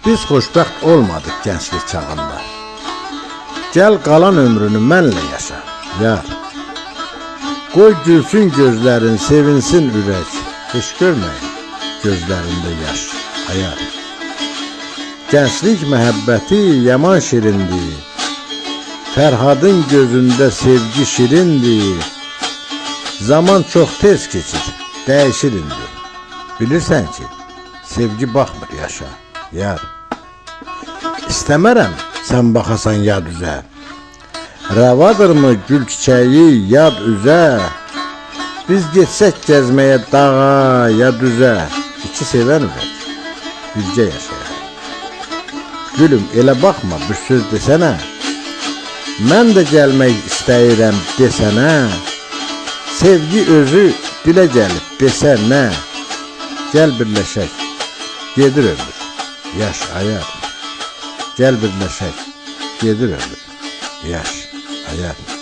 Biz xoşbəxt olmadıq gənclik çağında. Gəl qalan ömrünü mənlə yaşa, yar. Qoy gülsün gözlərin, sevinsin ürək. Heç görməyin gözlərində yaş, ayar. Gənclik məhəbbəti yaman şirindir. Fərhadın gözündə sevgi şirindir. Zaman çox tez keçir, dəyişir indi. Bilirsən ki, sevgi baxmır yaşa, yar. İstəmərəm sən baxasan yad üzə. Rəvadırmı gül çiçəyi yad üzə? Biz getsək gəzməyə dağa ya düzə. İki sevən ürək, bircə yaşayaq. Gülüm elə baxma bir söz desənə. Mən də gəlmək istəyirəm desənə. Sevgi özü dilə gəlib desə nə? Gəl birləşək, gedir ömür, yaş ayar. Gəl birləşək, gedir ömür, yaş ayar.